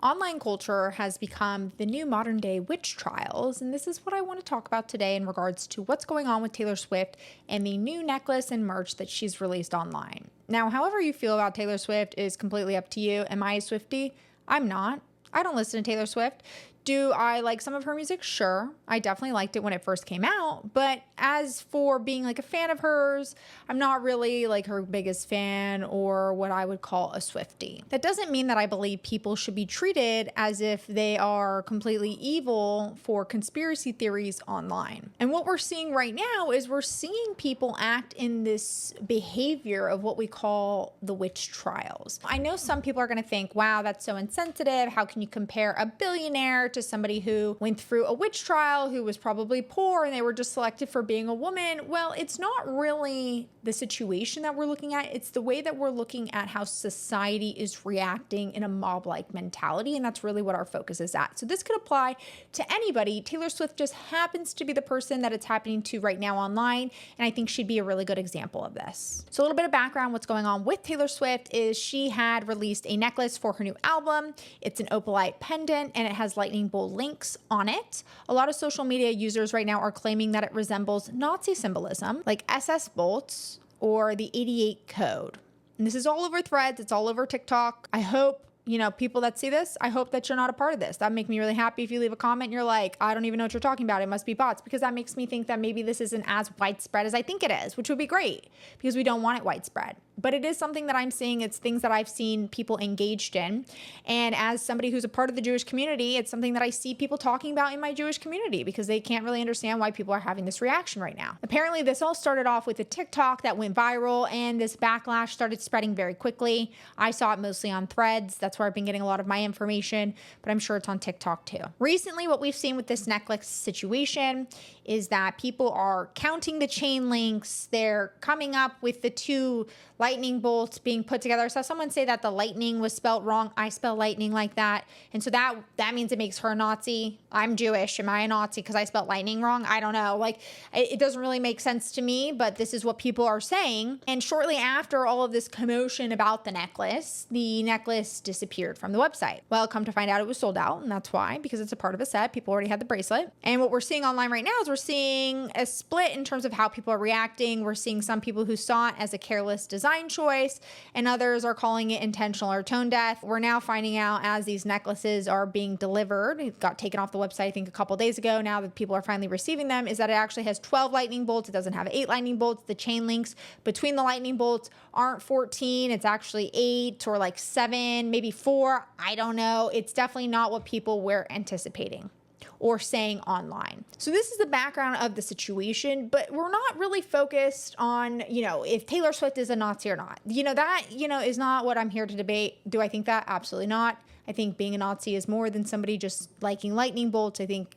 Online culture has become the new modern day witch trials, and this is what I want to talk about today in regards to what's going on with Taylor Swift and the new necklace and merch that she's released online. Now, however you feel about Taylor Swift is completely up to you. Am I a Swiftie? I'm not. I don't listen to Taylor Swift. Do I like some of her music? Sure. I definitely liked it when it first came out. But as for being like a fan of hers, I'm not really like her biggest fan or what I would call a Swiftie. That doesn't mean that I believe people should be treated as if they are completely evil for conspiracy theories online. And what we're seeing right now is we're seeing people act in this behavior of what we call the witch trials. I know some people are going to think, wow, that's so insensitive. How can you compare a billionaire to somebody who went through a witch trial, who was probably poor and they were just selected for being a woman? Well, it's not really the situation that we're looking at. It's the way that we're looking at how society is reacting in a mob-like mentality. And that's really what our focus is at. So this could apply to anybody. Taylor Swift just happens to be the person that it's happening to right now online. And I think she'd be a really good example of this. So a little bit of background, what's going on with Taylor Swift is she had released a necklace for her new album. It's an opalite pendant and it has lightning bolt links on it. A lot of social media users right now are claiming that it resembles Nazi symbolism like SS bolts or the 88 code. And this is all over Threads. It's all over TikTok. I hope, people that see this, I hope that you're not a part of this. That'd make me really happy if you leave a comment and you're like, I don't even know what you're talking about. It must be bots, because that makes me think that maybe this isn't as widespread as I think it is, which would be great because we don't want it widespread. But it is something that I'm seeing. It's things that I've seen people engaged in. And as somebody who's a part of the Jewish community, it's something that I see people talking about in my Jewish community because they can't really understand why people are having this reaction right now. Apparently, this all started off with a TikTok that went viral, and this backlash started spreading very quickly. I saw it mostly on Threads. That's where I've been getting a lot of my information, but I'm sure it's on TikTok too. Recently, what we've seen with this necklace situation is that people are counting the chain links. They're coming up with the two lightning bolts being put together. I saw someone say that the lightning was spelt wrong. I spell lightning like that. And so that means it makes her a Nazi. I'm Jewish. Am I a Nazi because I spelled lightning wrong? I don't know. Like, it doesn't really make sense to me, but this is what people are saying. And shortly after all of this commotion about the necklace disappeared from the website. Well, come to find out it was sold out, and that's why, because it's a part of a set. People already had the bracelet. And what we're seeing online right now is we're seeing a split in terms of how people are reacting. We're seeing some people who saw it as a careless design choice, and others are calling it intentional or tone deaf. We're now finding out as these necklaces are being delivered, it got taken off the website I think a couple days ago, now that people are finally receiving them, is that it actually has 12 lightning bolts. It doesn't have 8 lightning bolts. The chain links between the lightning bolts aren't 14. It's actually 8 or like 7, maybe 4. I don't know. It's definitely not what people were anticipating or saying online. So this is the background of the situation, but we're not really focused on, if Taylor Swift is a Nazi or not. That is not what I'm here to debate. Do I think that? Absolutely not. I think being a Nazi is more than somebody just liking lightning bolts. I think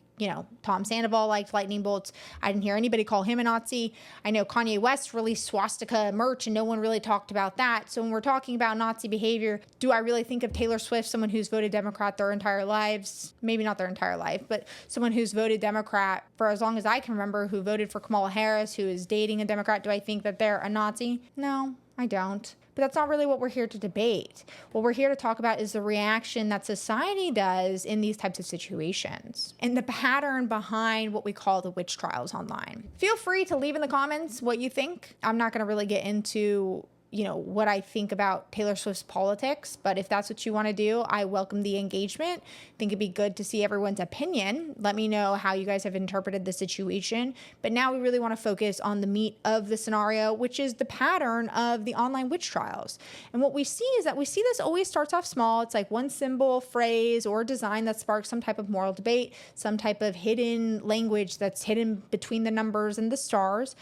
Tom Sandoval liked lightning bolts. I didn't hear anybody call him a Nazi. I know Kanye West released swastika merch and no one really talked about that. So when we're talking about Nazi behavior, do I really think of Taylor Swift, someone who's voted Democrat their entire lives? Maybe not their entire life, but someone who's voted Democrat for as long as I can remember, who voted for Kamala Harris, who is dating a Democrat. Do I think that they're a Nazi? No, I don't. But that's not really what we're here to debate. What we're here to talk about is the reaction that society does in these types of situations and the pattern behind what we call the witch trials online. Feel free to leave in the comments what you think. I'm not going to really get into what I think about Taylor Swift's politics, but if that's what you want to do, I welcome the engagement. I think it'd be good to see everyone's opinion. Let me know how you guys have interpreted the situation. But now we really want to focus on the meat of the scenario, which is the pattern of the online witch trials. And what we see is that this always starts off small. It's like one symbol, phrase, or design that sparks some type of moral debate, some type of hidden language that's hidden between the numbers and the stars.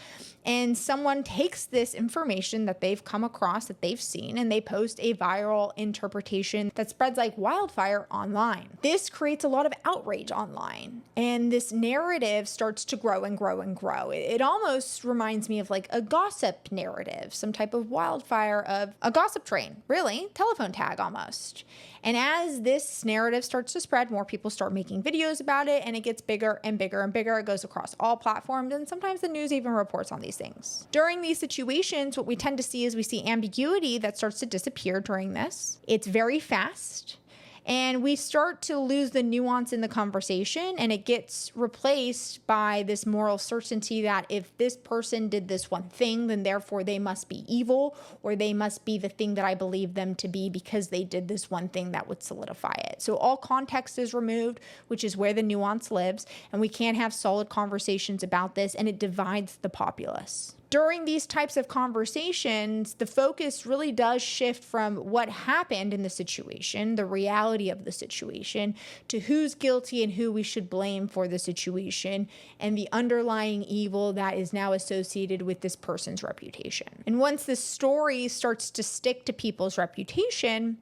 And someone takes this information that they've come across, that they've seen, and they post a viral interpretation that spreads like wildfire online. This creates a lot of outrage online, and this narrative starts to grow and grow and grow. It almost reminds me of like a gossip narrative, some type of wildfire of a gossip train, really, telephone tag almost. And as this narrative starts to spread, more people start making videos about it, and it gets bigger and bigger and bigger. It goes across all platforms, and sometimes the news even reports on these things. During these situations, what we tend to see is we see ambiguity that starts to disappear during this. It's very fast. And we start to lose the nuance in the conversation, and it gets replaced by this moral certainty that if this person did this one thing, then therefore they must be evil, or they must be the thing that I believe them to be because they did this one thing that would solidify it. So all context is removed, which is where the nuance lives, and we can't have solid conversations about this, and it divides the populace. During these types of conversations, the focus really does shift from what happened in the situation, the reality of the situation, to who's guilty and who we should blame for the situation, and the underlying evil that is now associated with this person's reputation. And once this story starts to stick to people's reputation,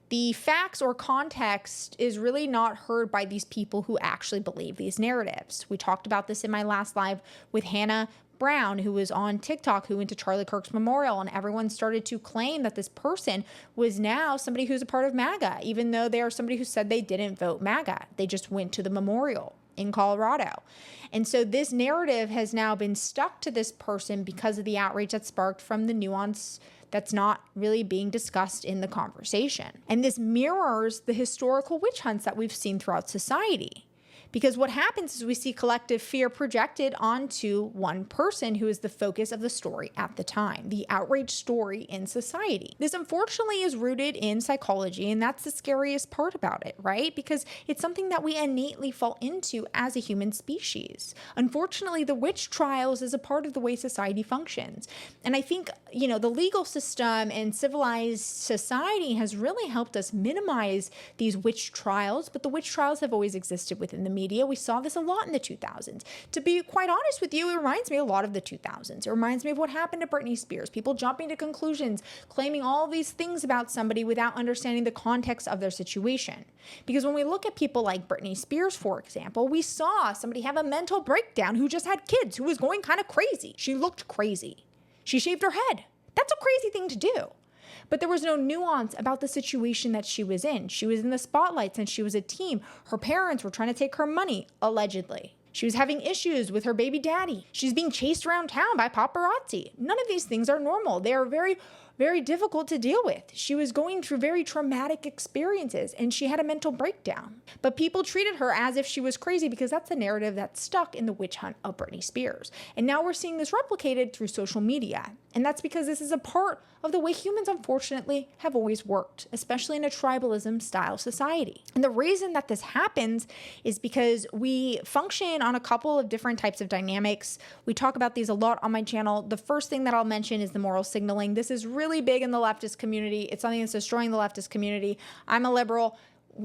the facts or context is really not heard by these people who actually believe these narratives. We talked about this in my last live with Hannah Brown, who was on TikTok, who went to Charlie Kirk's memorial, and everyone started to claim that this person was now somebody who's a part of MAGA, even though they are somebody who said they didn't vote MAGA. They just went to the memorial in Colorado. And so this narrative has now been stuck to this person because of the outrage that sparked from the nuance that's not really being discussed in the conversation. And this mirrors the historical witch hunts that we've seen throughout society. Because what happens is we see collective fear projected onto one person who is the focus of the story at the time, the outrage story in society. This unfortunately is rooted in psychology, and that's the scariest part about it, right? Because it's something that we innately fall into as a human species. Unfortunately, the witch trials is a part of the way society functions. And I think, the legal system and civilized society has really helped us minimize these witch trials, but the witch trials have always existed within the media. We saw this a lot in the 2000s. To be quite honest with you, it reminds me a lot of the 2000s. It reminds me of what happened to Brittney Spears. People jumping to conclusions, claiming all these things about somebody without understanding the context of their situation. Because when we look at people like Brittney Spears, for example, we saw somebody have a mental breakdown who just had kids, who was going kind of crazy. She looked crazy. She shaved her head. That's a crazy thing to do. But there was no nuance about the situation that she was in. She was in the spotlight since she was a teen. Her parents were trying to take her money, allegedly. She was having issues with her baby daddy. She's being chased around town by paparazzi. None of these things are normal. They are very, very difficult to deal with. She was going through very traumatic experiences, and she had a mental breakdown. But people treated her as if she was crazy because that's the narrative that's stuck in the witch hunt of Brittney Spears. And now we're seeing this replicated through social media. And that's because this is a part of the way humans, unfortunately, have always worked, especially in a tribalism style society. And the reason that this happens is because we function on a couple of different types of dynamics. We talk about these a lot on my channel. The first thing that I'll mention is the moral signaling. This is really big in the leftist community. It's something that's destroying the leftist community. I'm a liberal.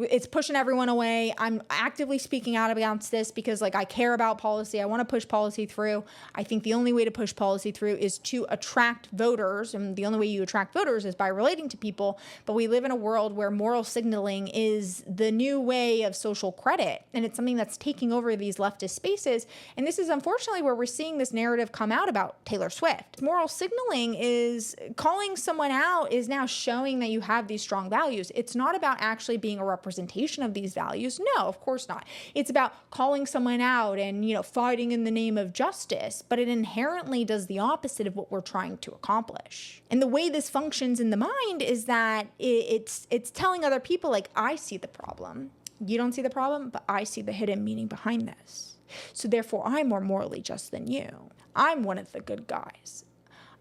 It's pushing everyone away. I'm actively speaking out against this because I care about policy. I want to push policy through. I think the only way to push policy through is to attract voters. And the only way you attract voters is by relating to people. But we live in a world where moral signaling is the new way of social credit. And it's something that's taking over these leftist spaces. And this is unfortunately where we're seeing this narrative come out about Taylor Swift. Moral signaling is calling someone out is now showing that you have these strong values. It's not about actually being a representation of these values. No, of course not. It's about calling someone out and, fighting in the name of justice, but it inherently does the opposite of what we're trying to accomplish. And the way this functions in the mind is that it's telling other people, I see the problem. You don't see the problem, but I see the hidden meaning behind this. So therefore, I'm more morally just than you. I'm one of the good guys.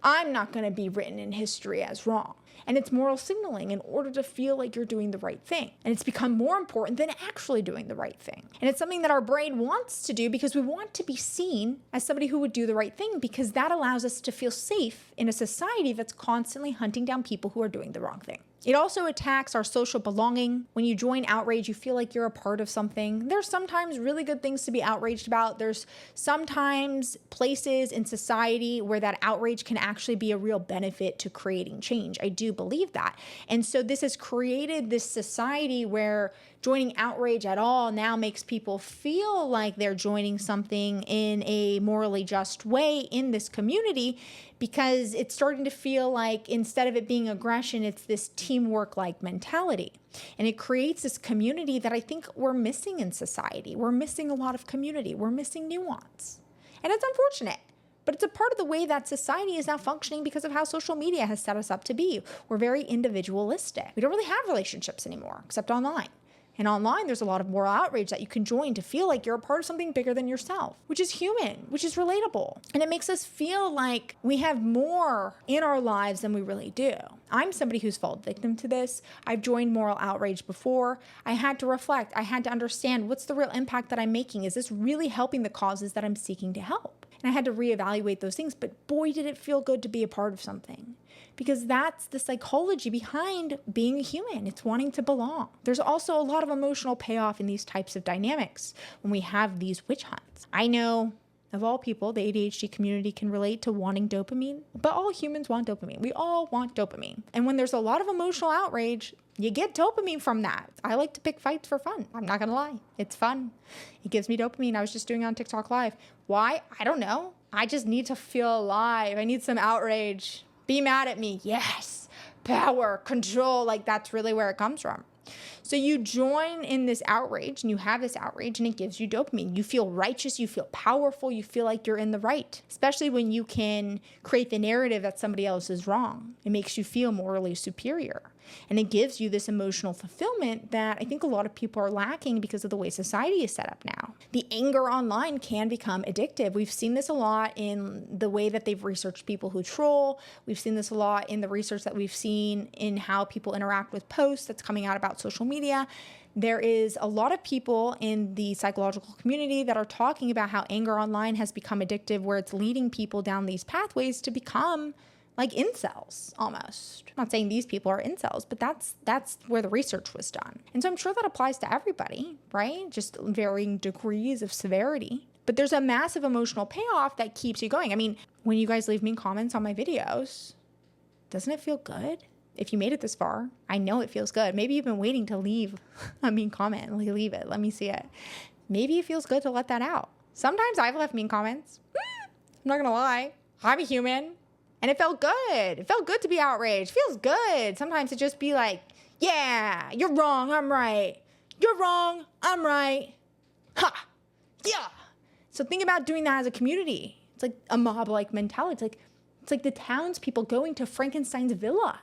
I'm not going to be written in history as wrong. And it's moral signaling in order to feel like you're doing the right thing. And it's become more important than actually doing the right thing. And it's something that our brain wants to do because we want to be seen as somebody who would do the right thing, because that allows us to feel safe in a society that's constantly hunting down people who are doing the wrong thing. It also attacks our social belonging. When you join outrage, you feel like you're a part of something. There's sometimes really good things to be outraged about. There's sometimes places in society where that outrage can actually be a real benefit to creating change. I do believe that. And so this has created this society where joining outrage at all now makes people feel like they're joining something in a morally just way in this community, because it's starting to feel like instead of it being aggression, it's this teamwork-like mentality. And it creates this community that I think we're missing in society. We're missing a lot of community. We're missing nuance. And it's unfortunate. But it's a part of the way that society is now functioning because of how social media has set us up to be. We're very individualistic. We don't really have relationships anymore, except online. And online, there's a lot of moral outrage that you can join to feel like you're a part of something bigger than yourself, which is human, which is relatable. And it makes us feel like we have more in our lives than we really do. I'm somebody who's fallen victim to this. I've joined moral outrage before. I had to reflect. I had to understand, what's the real impact that I'm making? Is this really helping the causes that I'm seeking to help? And I had to reevaluate those things. But boy, did it feel good to be a part of something. Because that's the psychology behind being a human. It's wanting to belong. There's also a lot of emotional payoff in these types of dynamics when we have these witch hunts. I know, of all people, the ADHD community can relate to wanting dopamine, but all humans want dopamine. We all want dopamine. And when there's a lot of emotional outrage, you get dopamine from that. I like to pick fights for fun. I'm not gonna lie. It's fun. It gives me dopamine. I was just doing it on TikTok Live. Why? I don't know. I just need to feel alive. I need some outrage. Be mad at me. Yes. Power, control. Like, that's really where it comes from. So you join in this outrage and you have this outrage and it gives you dopamine. You feel righteous. You feel powerful. You feel like you're in the right, especially when you can create the narrative that somebody else is wrong. It makes you feel morally superior. And it gives you this emotional fulfillment that I think a lot of people are lacking because of the way society is set up now. The anger online can become addictive. We've seen this a lot in the way that they've researched people who troll. We've seen this a lot in the research that we've seen in how people interact with posts that's coming out about social media. There is a lot of people in the psychological community that are talking about how anger online has become addictive, where it's leading people down these pathways to become like incels almost. I'm not saying these people are incels, but that's where the research was done. And so I'm sure that applies to everybody, right? Just varying degrees of severity. But there's a massive emotional payoff that keeps you going. I mean, when you guys leave me comments on my videos, doesn't it feel good? If you made it this far, I know it feels good. Maybe you've been waiting to leave a mean comment. Like, leave it. Let me see it. Maybe it feels good to let that out. Sometimes I've left mean comments. I'm not going to lie. I'm a human. And it felt good. It felt good to be outraged. It feels good. Sometimes it just be like, yeah, you're wrong, I'm right. You're wrong, I'm right. Ha! Yeah. So think about doing that as a community. It's like a mob-like mentality. It's like the townspeople going to Frankenstein's villa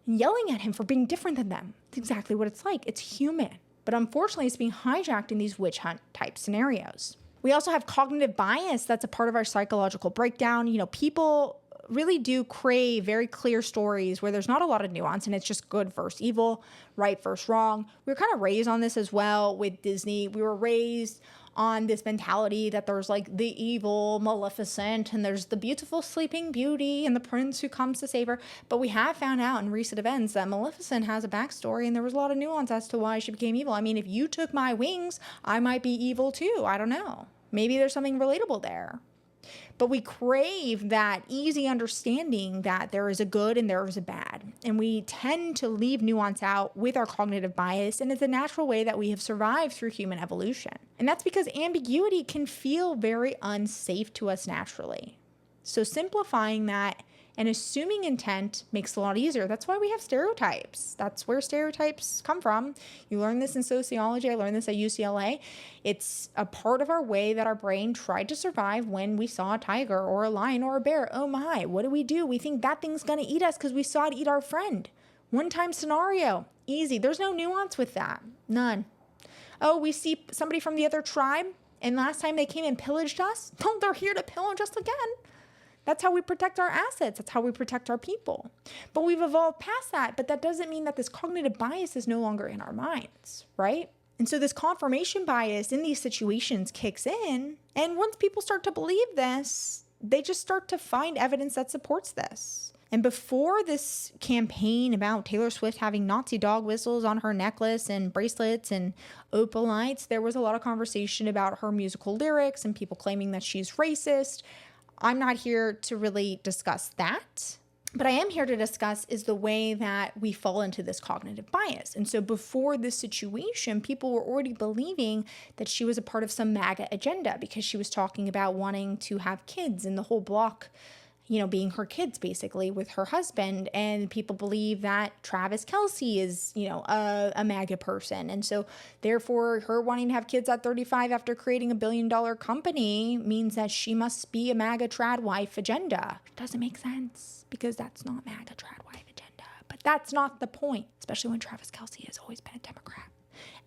and yelling at him for being different than them. It's exactly what it's like. It's human. But unfortunately, it's being hijacked in these witch hunt type scenarios. We also have cognitive bias. That's a part of our psychological breakdown. You know, people really do crave very clear stories where there's not a lot of nuance and it's just good versus evil, right versus wrong. We were kind of raised on this as well with Disney. We were raised on this mentality that there's like the evil Maleficent and there's the beautiful Sleeping Beauty and the prince who comes to save her. But we have found out in recent events that Maleficent has a backstory and there was a lot of nuance as to why she became evil. I mean, if you took my wings, I might be evil too. I don't know. Maybe there's something relatable there. But we crave that easy understanding that there is a good and there is a bad. And we tend to leave nuance out with our cognitive bias. And it's a natural way that we have survived through human evolution. And that's because ambiguity can feel very unsafe to us naturally. So simplifying that and assuming intent makes it a lot easier. That's why we have stereotypes. That's where stereotypes come from. You learn this in sociology. I learned this at UCLA. It's a part of our way that our brain tried to survive when we saw a tiger or a lion or a bear. Oh my, what do? We think that thing's going to eat us because we saw it eat our friend. One-time scenario. Easy. There's no nuance with that. None. Oh, we see somebody from the other tribe, and last time they came and pillaged us. Oh, they're here to pillage us again. That's how we protect our assets. That's how we protect our people. But we've evolved past that. But that doesn't mean that this cognitive bias is no longer in our minds, right? And so this confirmation bias in these situations kicks in. And once people start to believe this, they just start to find evidence that supports this. And before this campaign about Taylor Swift having Nazi dog whistles on her necklace and bracelets and opal lights, there was a lot of conversation about her musical lyrics and people claiming that she's racist. I'm not here to really discuss that. But I am here to discuss is the way that we fall into this cognitive bias. And so before this situation, people were already believing that she was a part of some MAGA agenda because she was talking about wanting to have kids and the whole block, being her kids basically with her husband. And people believe that Travis Kelce is, a MAGA person. And so therefore her wanting to have kids at 35 after creating $1 billion company means that she must be a MAGA trad wife agenda. Doesn't make sense because that's not MAGA trad wife agenda. But that's not the point, especially when Travis Kelce has always been a Democrat.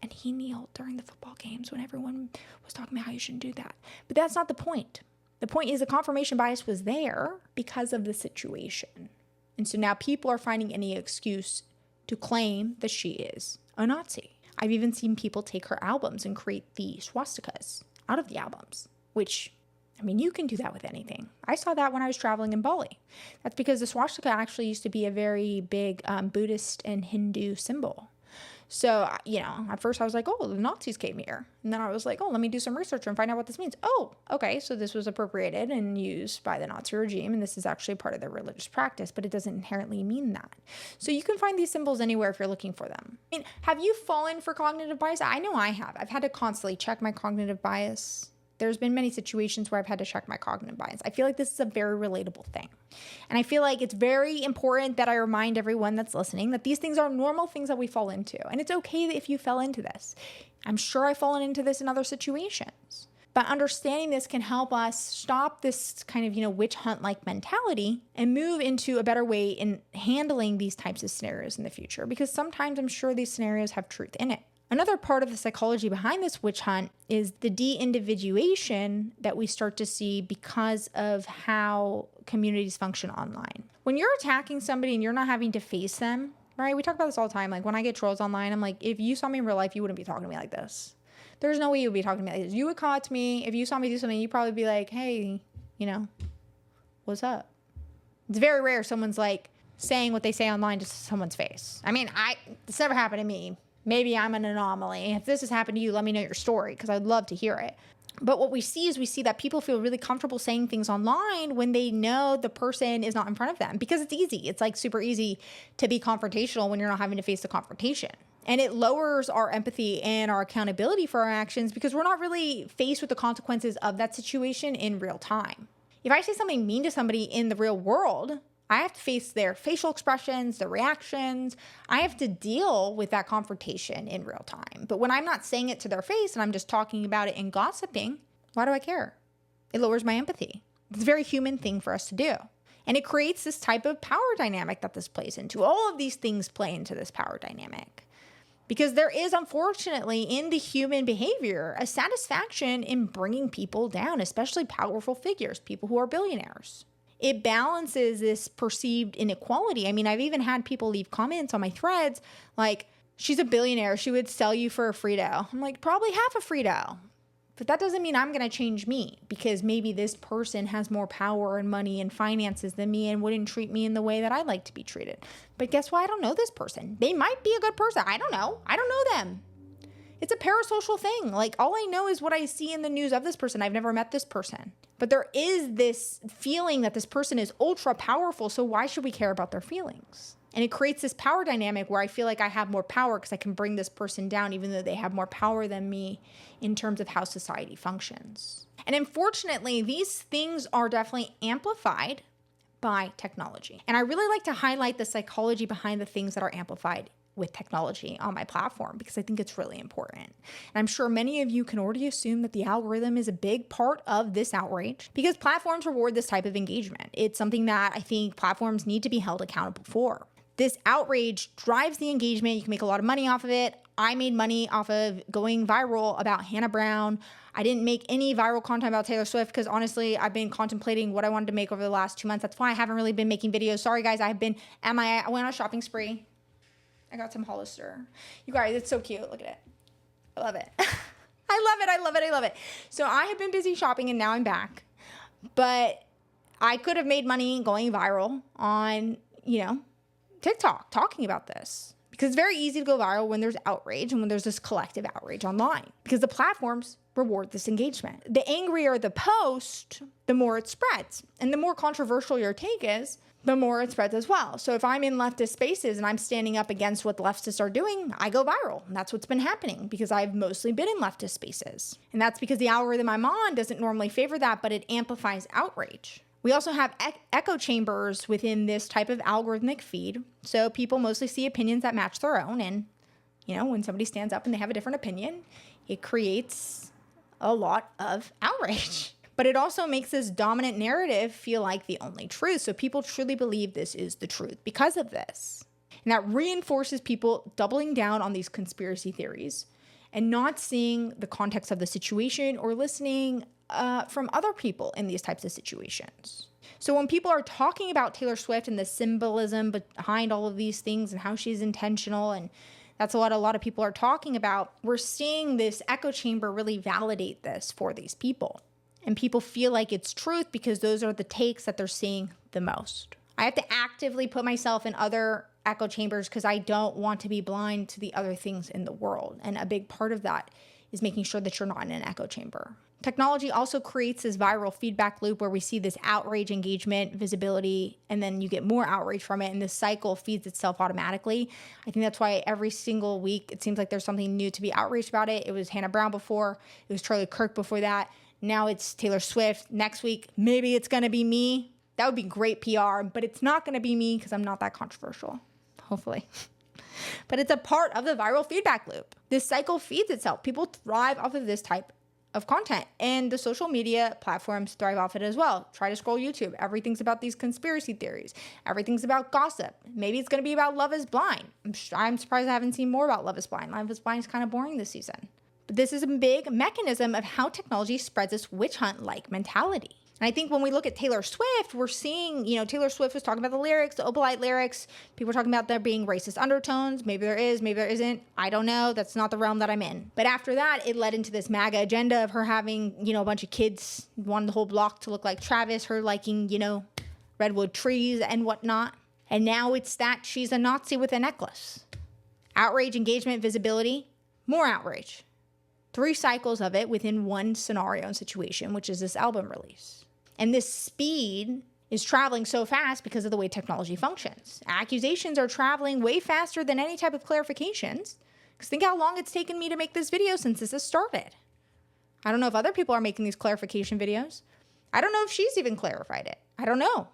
And he kneeled during the football games when everyone was talking about how you shouldn't do that. But that's not the point. The point is the confirmation bias was there because of the situation. And so now people are finding any excuse to claim that she is a Nazi. I've even seen people take her albums and create the swastikas out of the albums, which, you can do that with anything. I saw that when I was traveling in Bali. That's because the swastika actually used to be a very big Buddhist and Hindu symbol. So, at first I was like, oh, the Nazis came here. And then I was like, oh, let me do some research and find out what this means. Oh, okay, so this was appropriated and used by the Nazi regime, and this is actually part of their religious practice, but it doesn't inherently mean that. So you can find these symbols anywhere if you're looking for them. Have you fallen for cognitive bias? I know I have. I've had to constantly check my cognitive bias. There's been many situations where I've had to check my cognitive bias. I feel like this is a very relatable thing. And I feel like it's very important that I remind everyone that's listening that these things are normal things that we fall into. And it's okay if you fell into this. I'm sure I've fallen into this in other situations. But understanding this can help us stop this kind of, witch hunt-like mentality and move into a better way in handling these types of scenarios in the future. Because sometimes I'm sure these scenarios have truth in it. Another part of the psychology behind this witch hunt is the de-individuation that we start to see because of how communities function online. When you're attacking somebody and you're not having to face them, right? We talk about this all the time. Like when I get trolls online, I'm like, if you saw me in real life, you wouldn't be talking to me like this. There's no way you would be talking to me like this. You would call it to me. If you saw me do something, you'd probably be like, hey, what's up? It's very rare someone's like saying what they say online to someone's face. It's never happened to me. Maybe I'm an anomaly. If this has happened to you, let me know your story because I'd love to hear it. But what we see that people feel really comfortable saying things online when they know the person is not in front of them because it's easy. It's like super easy to be confrontational when you're not having to face the confrontation. And it lowers our empathy and our accountability for our actions because we're not really faced with the consequences of that situation in real time. If I say something mean to somebody in the real world, I have to face their facial expressions, their reactions. I have to deal with that confrontation in real time. But when I'm not saying it to their face and I'm just talking about it and gossiping, why do I care? It lowers my empathy. It's a very human thing for us to do. And it creates this type of power dynamic that this plays into. All of these things play into this power dynamic. Because there is, unfortunately, in the human behavior, a satisfaction in bringing people down, especially powerful figures, people who are billionaires. It balances this perceived inequality. I've even had people leave comments on my threads like, she's a billionaire. She would sell you for a Frito. I'm like, probably half a Frito. But that doesn't mean I'm going to change me because maybe this person has more power and money and finances than me and wouldn't treat me in the way that I'd like to be treated. But guess what? I don't know this person. They might be a good person. I don't know. I don't know them. It's a parasocial thing. Like all I know is what I see in the news of this person. I've never met this person. But there is this feeling that this person is ultra powerful. So why should we care about their feelings? And it creates this power dynamic where I feel like I have more power because I can bring this person down even though they have more power than me in terms of how society functions. And unfortunately, these things are definitely amplified by technology. And I really like to highlight the psychology behind the things that are amplified with technology on my platform because I think it's really important. And I'm sure many of you can already assume that the algorithm is a big part of this outrage because platforms reward this type of engagement. It's something that I think platforms need to be held accountable for. This outrage drives the engagement. You can make a lot of money off of it. I made money off of going viral about Hannah Brown. I didn't make any viral content about Taylor Swift because honestly, I've been contemplating what I wanted to make over the last 2 months. That's why I haven't really been making videos. Sorry guys, I went on a shopping spree. I got some Hollister. You guys, it's so cute. Look at it. I love it. I love it. So I have been busy shopping and now I'm back. But I could have made money going viral on, TikTok talking about this. Because it's very easy to go viral when there's outrage and when there's this collective outrage online. Because the platforms reward this engagement. The angrier the post, the more it spreads. And the more controversial your take is, the more it spreads as well. So if I'm in leftist spaces and I'm standing up against what the leftists are doing, I go viral. And that's what's been happening because I've mostly been in leftist spaces. And that's because the algorithm I'm on doesn't normally favor that, but it amplifies outrage. We also have echo chambers within this type of algorithmic feed. So people mostly see opinions that match their own. And, when somebody stands up and they have a different opinion, it creates a lot of outrage. But it also makes this dominant narrative feel like the only truth. So people truly believe this is the truth because of this. And that reinforces people doubling down on these conspiracy theories and not seeing the context of the situation or listening from other people in these types of situations. So when people are talking about Taylor Swift and the symbolism behind all of these things and how she's intentional, and that's what a lot of people are talking about, we're seeing this echo chamber really validate this for these people. And people feel like it's truth because those are the takes that they're seeing the most. I have to actively put myself in other echo chambers because I don't want to be blind to the other things in the world. And a big part of that is making sure that you're not in an echo chamber. Technology also creates this viral feedback loop where we see this outrage, engagement, visibility, and then you get more outrage from it, and this cycle feeds itself automatically. I think that's why every single week it seems like there's something new to be outraged about it. It was Hannah Brown before, it was Charlie Kirk before that, now it's Taylor Swift. Next week, maybe it's gonna be me. That would be great PR, but it's not gonna be me because I'm not that controversial, hopefully. But it's a part of the viral feedback loop. This cycle feeds itself. People thrive off of this type of content, and the social media platforms thrive off it as well. Try to scroll YouTube. Everything's about these conspiracy theories. Everything's about gossip. Maybe it's going to be about Love is Blind. I'm surprised I haven't seen more about Love is Blind. Love is Blind is kind of boring this season. But this is a big mechanism of how technology spreads this witch hunt-like mentality. And I think when we look at Taylor Swift, we're seeing, Taylor Swift was talking about the lyrics, the Opalite lyrics. People are talking about there being racist undertones. Maybe there is, maybe there isn't. I don't know. That's not the realm that I'm in. But after that, it led into this MAGA agenda of her having, a bunch of kids, wanted the whole block to look like Travis, her liking, redwood trees and whatnot. And now it's that she's a Nazi with a necklace. Outrage, engagement, visibility, more outrage. 3 cycles of it within one scenario and situation, which is this album release. And this speed is traveling so fast because of the way technology functions. Accusations are traveling way faster than any type of clarifications. Because think how long it's taken me to make this video since this has started. I don't know if other people are making these clarification videos. I don't know if she's even clarified it. I don't know.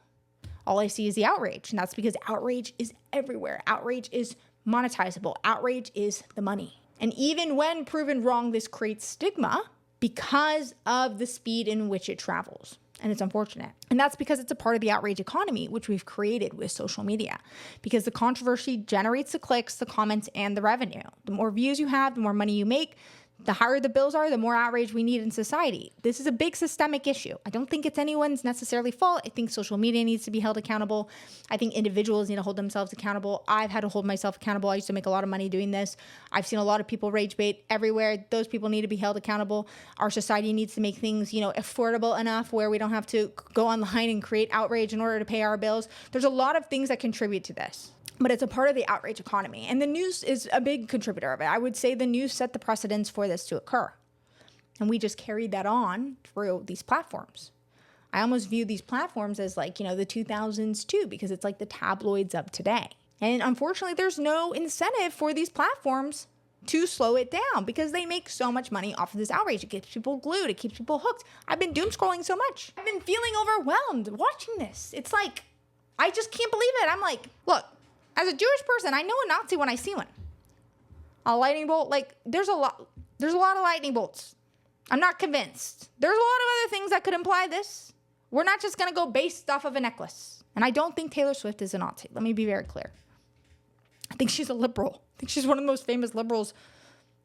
All I see is the outrage. And that's because outrage is everywhere. Outrage is monetizable. Outrage is the money. And even when proven wrong, this creates stigma because of the speed in which it travels. And it's unfortunate. And that's because it's a part of the outrage economy, which we've created with social media. Because the controversy generates the clicks, the comments, and the revenue. The more views you have, the more money you make. The higher the bills are, the more outrage we need in society. This is a big systemic issue. I don't think it's anyone's necessarily fault. I think social media needs to be held accountable. I think individuals need to hold themselves accountable. I've had to hold myself accountable. I used to make a lot of money doing this. I've seen a lot of people rage bait everywhere. Those people need to be held accountable. Our society needs to make things, affordable enough where we don't have to go online and create outrage in order to pay our bills. There's a lot of things that contribute to this. But it's a part of the outrage economy. And the news is a big contributor of it. I would say the news set the precedence for this to occur. And we just carried that on through these platforms. I almost view these platforms as the 2000s too, because it's like the tabloids of today. And unfortunately, there's no incentive for these platforms to slow it down because they make so much money off of this outrage. It keeps people glued. It keeps people hooked. I've been doom scrolling so much. I've been feeling overwhelmed watching this. It's like, I just can't believe it. I'm like, look, as a Jewish person, I know a Nazi when I see one. A lightning bolt, there's a lot of lightning bolts. I'm not convinced. There's a lot of other things that could imply this. We're not just going to go based off of a necklace. And I don't think Taylor Swift is a Nazi. Let me be very clear. I think she's a liberal. I think she's one of the most famous liberals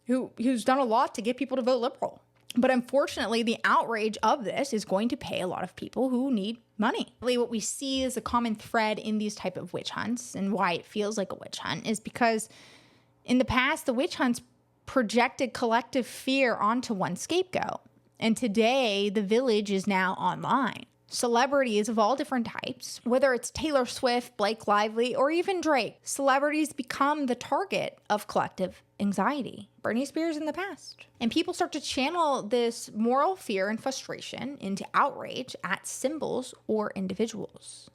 who's done a lot to get people to vote liberal. But unfortunately, the outrage of this is going to pay a lot of people who need money. Really, what we see is a common thread in these type of witch hunts and why it feels like a witch hunt is because in the past, the witch hunts projected collective fear onto one scapegoat. And today, the village is now online. Celebrities of all different types, whether it's Taylor Swift, Blake Lively, or even Drake, celebrities become the target of collective anxiety. Britney Spears in the past. And people start to channel this moral fear and frustration into outrage at symbols or individuals.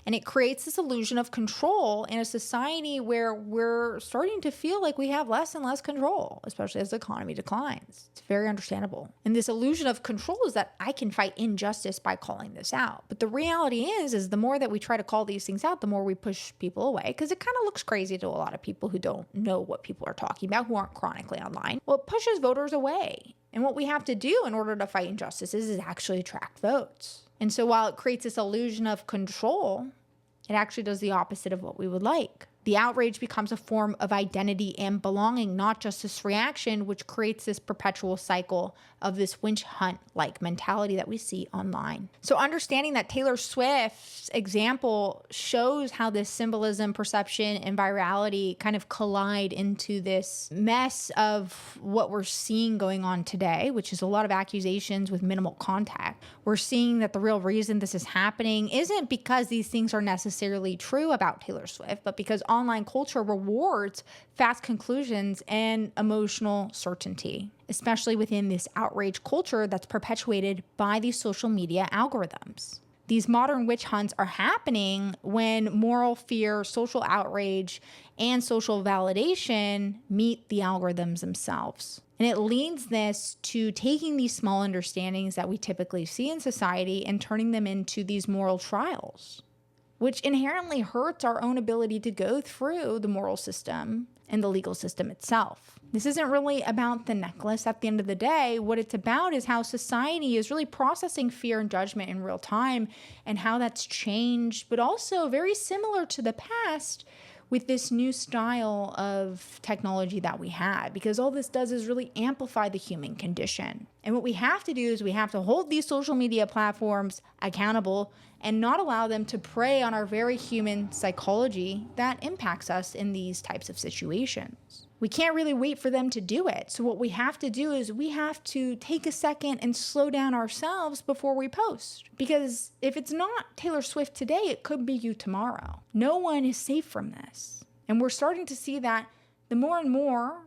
And it creates this illusion of control in a society where we're starting to feel like we have less and less control, especially as the economy declines. It's very understandable. And this illusion of control is that I can fight injustice by calling this out. But the reality is the more that we try to call these things out, the more we push people away, because it kind of looks crazy to a lot of people who don't know what people are talking about, who aren't chronically online. Well, it pushes voters away. And what we have to do in order to fight injustices is actually attract votes. And so while it creates this illusion of control, it actually does the opposite of what we would like. The outrage becomes a form of identity and belonging, not just this reaction, which creates this perpetual cycle of this witch hunt-like mentality that we see online. So understanding that Taylor Swift's example shows how this symbolism, perception, and virality kind of collide into this mess of what we're seeing going on today, which is a lot of accusations with minimal contact. We're seeing that the real reason this is happening isn't because these things are necessarily true about Taylor Swift, but because online culture rewards fast conclusions and emotional certainty, especially within this outrage culture that's perpetuated by these social media algorithms. These modern witch hunts are happening when moral fear, social outrage, and social validation meet the algorithms themselves. And it leads this to taking these small understandings that we typically see in society and turning them into these moral trials, which inherently hurts our own ability to go through the moral system and the legal system itself. This isn't really about the necklace at the end of the day. What it's about is how society is really processing fear and judgment in real time and how that's changed, but also very similar to the past with this new style of technology that we had, because all this does is really amplify the human condition. And what we have to do is we have to hold these social media platforms accountable and not allow them to prey on our very human psychology that impacts us in these types of situations. We can't really wait for them to do it. So what we have to do is we have to take a second and slow down ourselves before we post. Because if it's not Taylor Swift today, it could be you tomorrow. No one is safe from this. And we're starting to see that the more and more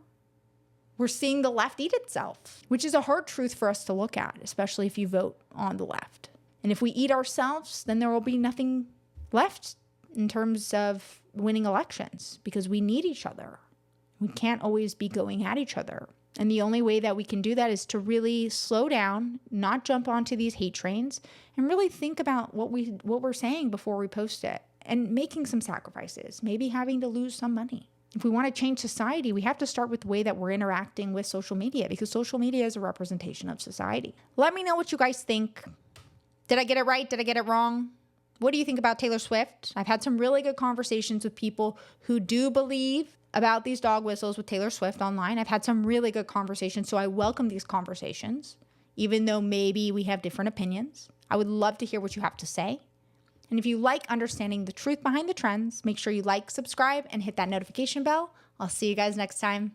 we're seeing the left eat itself, which is a hard truth for us to look at, especially if you vote on the left. And if we eat ourselves, then there will be nothing left in terms of winning elections, because we need each other. We can't always be going at each other. And the only way that we can do that is to really slow down, not jump onto these hate trains, and really think about what we're saying before we post it, and making some sacrifices, maybe having to lose some money. If we want to change society, we have to start with the way that we're interacting with social media, because social media is a representation of society. Let me know what you guys think. Did I get it right? Did I get it wrong? What do you think about Taylor Swift? I've had some really good conversations with people who do believe about these dog whistles with Taylor Swift online. I've had some really good conversations, so I welcome these conversations, even though maybe we have different opinions. I would love to hear what you have to say. And if you like understanding the truth behind the trends, make sure you like, subscribe, and hit that notification bell. I'll see you guys next time.